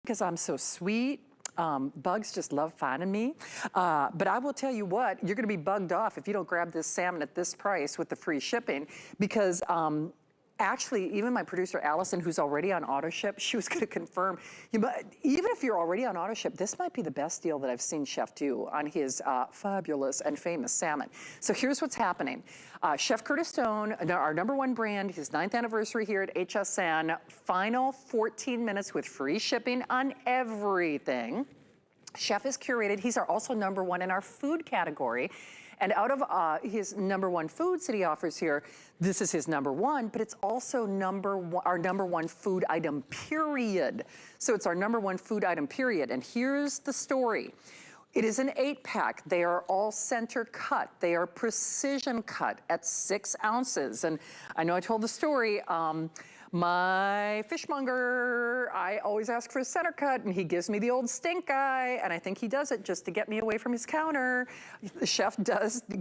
because I'm so sweet. Bugs just love finding me. But I will tell you what, you're gonna be bugged off if you don't grab this salmon at this price with the free shipping, because actually, even my producer, Allison, who's already on auto ship, she was gonna confirm, even if you're already on auto ship, this might be the best deal that I've seen Chef do on his fabulous and famous salmon. So here's what's happening. Chef Curtis Stone, our #1 brand, his 9th anniversary here at HSN, final 14 minutes with free shipping on everything. Chef is curated, he's also #1 in our food category. And out of his #1 foods that he offers here, this is his #1, but it's also our #1 food item, period. So it's our #1 food item, period. And here's the story. It is an 8-pack. They are all center cut. They are precision cut at 6 ounces. And I know I told the story, my fishmonger, I always ask for a center cut and he gives me the old stink eye, and I think he does it just to get me away from his counter. The chef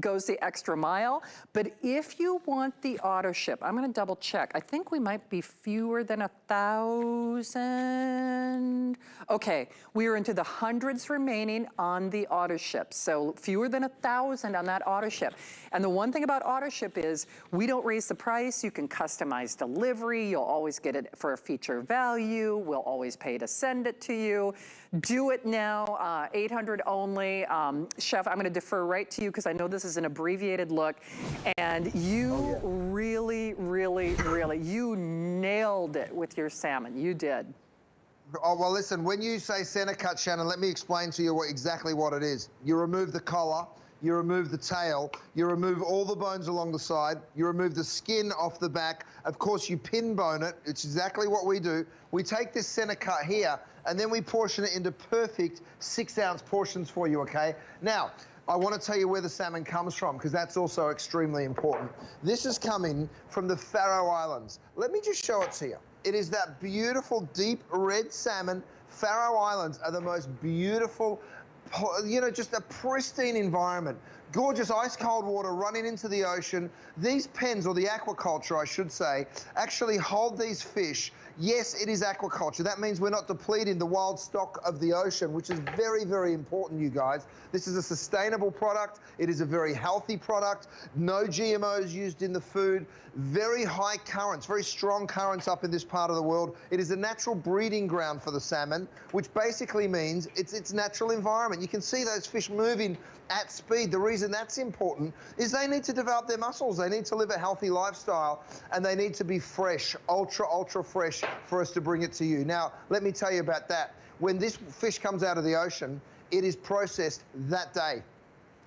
goes the extra mile. But if you want the auto ship, I'm gonna double check. I think we might be fewer than 1,000. Okay, we are into the hundreds remaining on the auto ship. So fewer than 1,000 on that auto ship. And the one thing about auto ship is we don't raise the price. You can customize delivery. You'll always get it for a feature value. We'll always pay to send it to you. Do it now, 800 only. Chef, I'm gonna defer right to you because I know this is an abbreviated look. And you really, you nailed it with your salmon. You did. Oh, well, listen, when you say center cut, Shannon, let me explain to you exactly what it is. You remove the collar, you remove the tail, you remove all the bones along the side, you remove the skin off the back. Of course, you pin bone it. It's exactly what we do. We take this center cut here, and then we portion it into perfect 6-ounce portions for you, okay? Now, I want to tell you where the salmon comes from, because that's also extremely important. This is coming from the Faroe Islands. Let me just show it to you. It is that beautiful deep red salmon. Faroe Islands are the most beautiful, you know, just a pristine environment. Gorgeous ice cold water running into the ocean. These pens, or the aquaculture I should say, actually hold these fish. Yes, it is aquaculture. That means we're not depleting the wild stock of the ocean, which is very, very important, you guys. This is a sustainable product. It is a very healthy product. No GMOs used in the food. Very high currents, very strong currents up in this part of the world. It is a natural breeding ground for the salmon, which basically means it's its natural environment. You can see those fish moving at speed. The reason that's important is they need to develop their muscles. They need to live a healthy lifestyle, and they need to be fresh, ultra fresh for us to bring it to you. Now, let me tell you about that. When this fish comes out of the ocean, it is processed that day,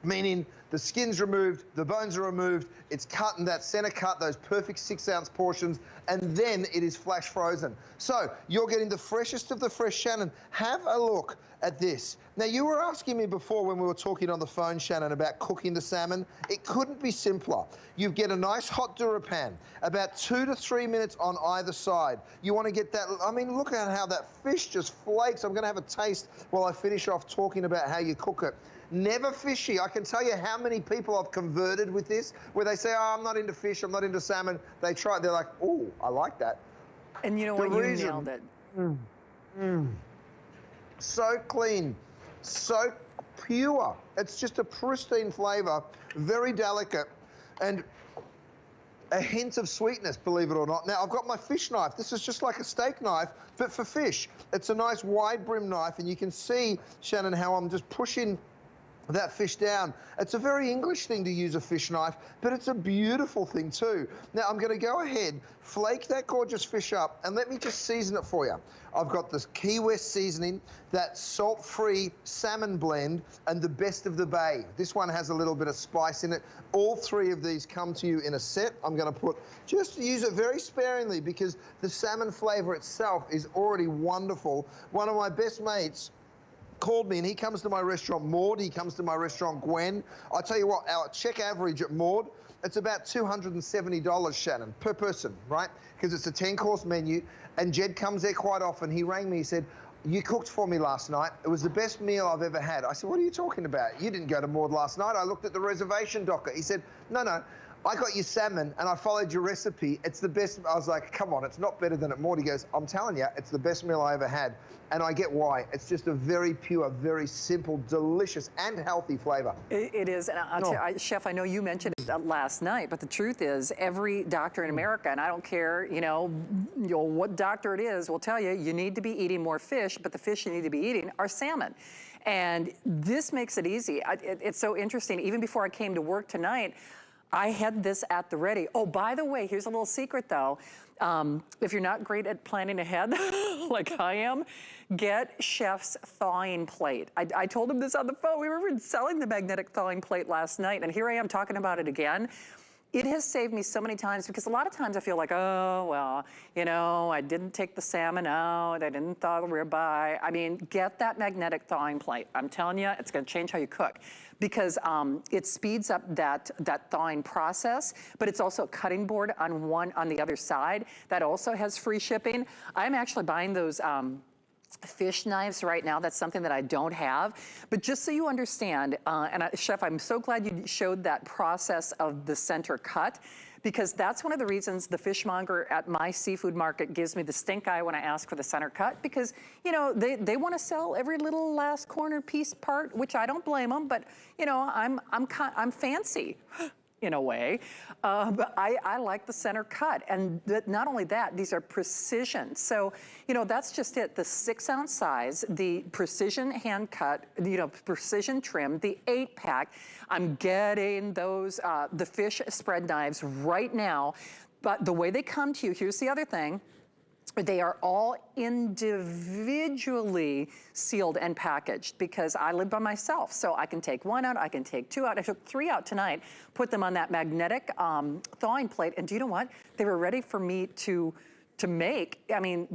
meaning the skin's removed, the bones are removed, it's cut in that center cut, those perfect 6-ounce portions, and then it is flash frozen. So you're getting the freshest of the fresh, Shannon. Have a look at this. Now, you were asking me before when we were talking on the phone, Shannon, about cooking the salmon. It couldn't be simpler. You get a nice hot durapan, about 2 to 3 minutes on either side. You want to get that, I mean, look at how that fish just flakes. I'm going to have a taste while I finish off talking about how you cook it. Never fishy. I can tell you how many people I've converted with this, where they say, oh, I'm not into fish, I'm not into salmon. They try it, they're like, oh, I like that. And you know what, you nailed it. So clean, so pure. It's just a pristine flavor, very delicate, and a hint of sweetness, believe it or not. Now, I've got my fish knife. This is just like a steak knife, but for fish. It's a nice wide brim knife, and you can see, Shannon, how I'm just pushing that fish down. It's a very English thing to use a fish knife, but it's a beautiful thing too. Now, I'm going to go ahead, flake that gorgeous fish up, and let me just season it for you. I've got this Key West seasoning, that salt-free salmon blend, and the Best of the Bay. This one has a little bit of spice in it. All 3 of these come to you in a set. I'm going to just use it very sparingly because the salmon flavor itself is already wonderful. One of my best mates called me, and he comes to my restaurant Maud, he comes to my restaurant Gwen. I tell you what, our check average at Maud, it's about $270, Shannon, per person, right? Because it's a 10-course menu, and Jed comes there quite often. He rang me, he said, you cooked for me last night. It was the best meal I've ever had. I said, what are you talking about? You didn't go to Maud last night. I looked at the reservation docket. He said, no, I got your salmon and I followed your recipe. It's the best. I was like, come on, it's not better than it. Morty goes, I'm telling you, it's the best meal I ever had. And I get why. It's just a very pure, very simple, delicious, and healthy flavor. It is, and I'll tell you, Chef, I know you mentioned it last night, but the truth is every doctor in America, and I don't care, what doctor it is, will tell you, you need to be eating more fish, but the fish you need to be eating are salmon. And this makes it easy. It's so interesting. Even before I came to work tonight, I had this at the ready. Oh, by the way, here's a little secret though. If you're not great at planning ahead, like I am, get Chef's thawing plate. I told him this on the phone. We were selling the magnetic thawing plate last night, and here I am talking about it again. It has saved me so many times because a lot of times I feel like, oh, well, I didn't take the salmon out, I didn't thaw the ribeye. I mean, get that magnetic thawing plate. I'm telling you, it's gonna change how you cook because it speeds up that thawing process, but it's also a cutting board on the other side that also has free shipping. I'm actually buying those fish knives right now. That's something that I don't have. But just so you understand, Chef, I'm so glad you showed that process of the center cut, because that's one of the reasons the fishmonger at my seafood market gives me the stink eye when I ask for the center cut, because they want to sell every little last corner piece part, which I don't blame them, but I'm fancy in a way, but I like the center cut. And not only that, these are precision. So, that's just it. The 6-ounce size, the precision hand cut, precision trim, the 8-pack. I'm getting those, the fish spread knives right now. But the way they come to you, here's the other thing. They are all individually sealed and packaged because I live by myself. So I can take 1 out, I can take 2 out. I took 3 out tonight, put them on that magnetic thawing plate. And do you know what? They were ready for me to make,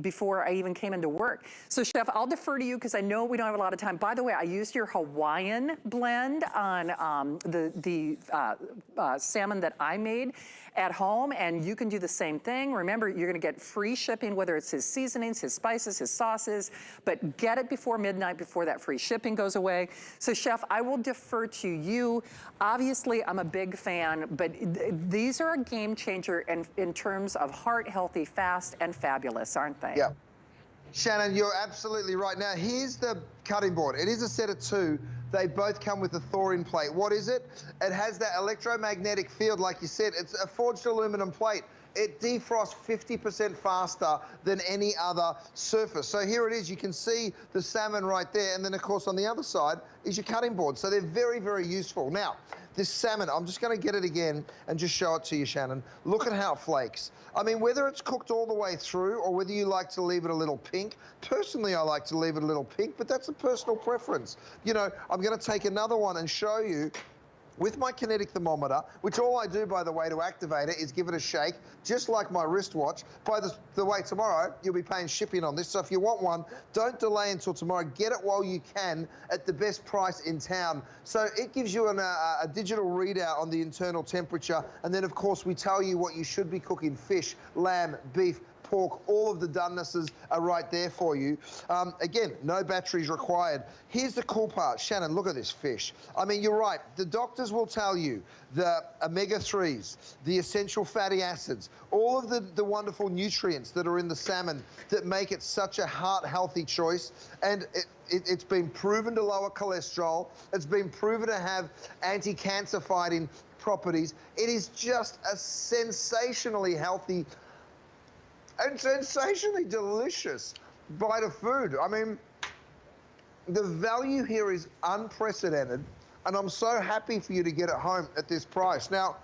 before I even came into work. So Chef, I'll defer to you because I know we don't have a lot of time. By the way, I used your Hawaiian blend on the salmon that I made at home, and you can do the same thing. Remember, you're gonna get free shipping, whether it's his seasonings, his spices, his sauces, but get it before midnight, before that free shipping goes away. So Chef, I will defer to you. Obviously, I'm a big fan, but these are a game changer in terms of heart healthy, fast, and fabulous, aren't they? Yeah. Shannon, you're absolutely right. Now, here's the cutting board. It is a set of 2. They both come with a thawing plate. What is it? It has that electromagnetic field, like you said. It's a forged aluminum plate. It defrosts 50% faster than any other surface. So here it is. You can see the salmon right there. And then, of course, on the other side is your cutting board. So they're very, very useful. Now, this salmon, I'm just going to get it again and just show it to you, Shannon. Look at how it flakes. Whether it's cooked all the way through or whether you like to leave it a little pink. Personally, I like to leave it a little pink, but that's a personal preference. I'm going to take another one and show you with my kinetic thermometer, which all I do, by the way, to activate it is give it a shake, just like my wristwatch. By the way, tomorrow, you'll be paying shipping on this. So if you want one, don't delay until tomorrow. Get it while you can at the best price in town. So it gives you a digital readout on the internal temperature. And then, of course, we tell you what you should be cooking: fish, lamb, beef, pork. All of the donenesses are right there for you. Again, no batteries required. Here's the cool part. Shannon, look at this fish. You're right. The doctors will tell you the omega-3s, the essential fatty acids, all of the wonderful nutrients that are in the salmon that make it such a heart-healthy choice. And it's been proven to lower cholesterol. It's been proven to have anti-cancer fighting properties. It is just a sensationally healthy and sensationally delicious bite of food. The value here is unprecedented, and I'm so happy for you to get it home at this price. Now,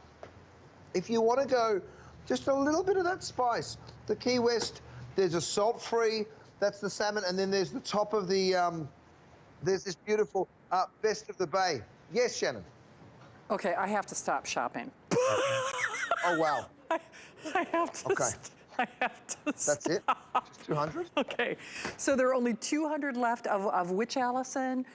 if you want to go just a little bit of that spice, the Key West, there's a salt-free, that's the salmon, and then there's the top of the, there's this beautiful Best of the Bay. Yes, Shannon? Okay, I have to stop shopping. Oh, wow. I have to. Okay. I have to. That's it? Just 200? Okay, so there are only 200 left of which, Allison?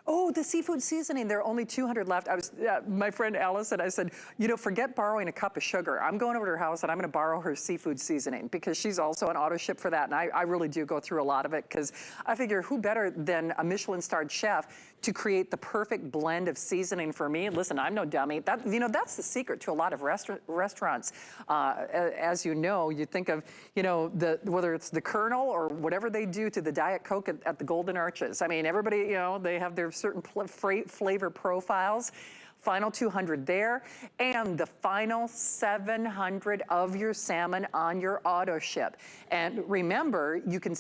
Oh, the seafood seasoning, there are only 200 left. I was, my friend Allison, I said, you know, forget borrowing a cup of sugar. I'm going over to her house and I'm gonna borrow her seafood seasoning because she's also an auto ship for that. And I really do go through a lot of it because I figure who better than a Michelin-starred chef to create the perfect blend of seasoning for me. Listen, I'm no dummy. That, you know, that's the secret to a lot of restaurants. As you know, you think of, you know, whether it's the Colonel or whatever they do to the Diet Coke at the Golden Arches. I mean, everybody, you know, they have their certain flavor profiles. Final 200 there, and the final 700 of your salmon on your auto ship. And remember, you can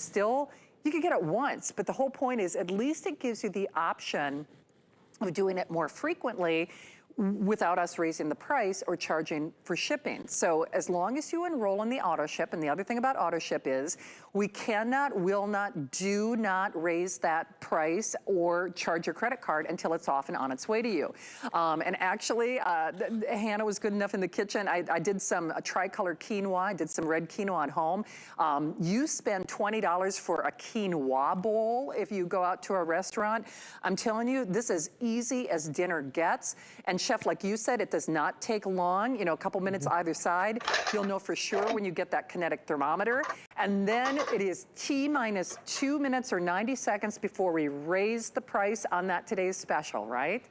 get it once, but the whole point is at least it gives you the option of doing it more frequently without us raising the price or charging for shipping. So as long as you enroll in the auto ship, and the other thing about auto ship is we cannot, will not, do not raise that price or charge your credit card until it's off and on its way to you. And actually, Hannah was good enough in the kitchen. I did some tricolor quinoa. I did some red quinoa at home. You spend $20 for a quinoa bowl if you go out to a restaurant. I'm telling you, this is easy as dinner gets. And Chef, like you said, it does not take long, you know, a couple minutes either side. You'll know for sure when you get that kinetic thermometer. And then it is T-minus 2 minutes or 90 seconds before we raise the price on that today's special, right?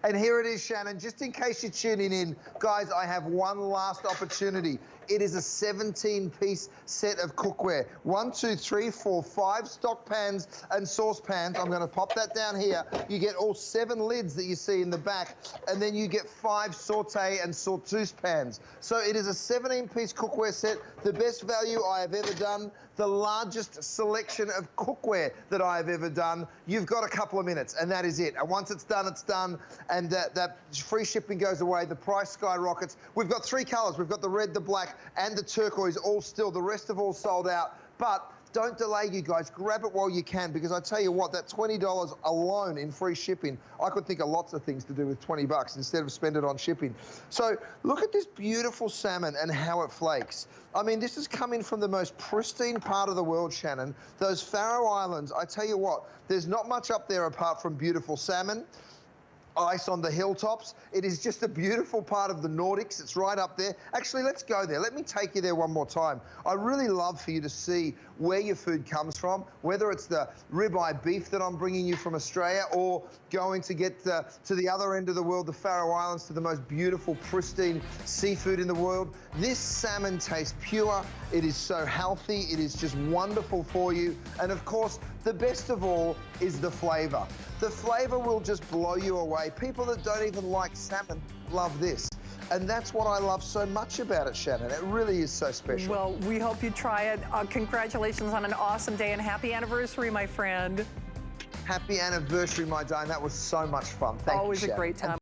And here it is, Shannon. Just in case you're tuning in, guys, I have one last opportunity. It is a 17-piece set of cookware. 1, 2, 3, 4, 5 stock pans and saucepans. I'm going to pop that down here. You get all 7 lids that you see in the back, and then you get 5 saute and sauteuse pans. So it is a 17-piece cookware set, the best value I have ever done, the largest selection of cookware that I have ever done. You've got a couple of minutes, and that is it. And once it's done, and that free shipping goes away, the price skyrockets. We've got 3 colors. We've got the red, the black, and the turquoise all still. The rest have all sold out. But don't delay, you guys. Grab it while you can, because I tell you what, that $20 alone in free shipping, I could think of lots of things to do with 20 bucks instead of spend it on shipping. So look at this beautiful salmon and how it flakes. I mean, this is coming from the most pristine part of the world, Shannon. Those Faroe Islands, I tell you what, there's not much up there apart from beautiful salmon, ice on the hilltops. It is just a beautiful part of the Nordics. It's right up there. Actually, let's go there. Let me take you there one more time. I really love for you to see where your food comes from, whether it's the ribeye beef that I'm bringing you from Australia or going to get to the other end of the world, the Faroe Islands, to the most beautiful, pristine seafood in the world. This salmon tastes pure. It is so healthy. It is just wonderful for you. And of course, the best of all is the flavor. The flavor will just blow you away. People that don't even like salmon love this. And that's what I love so much about it, Shannon. It really is so special. Well, we hope you try it. Congratulations on an awesome day and happy anniversary, my friend. Happy anniversary, my Diane. That was so much fun. Thank you, Always a Shannon. great time.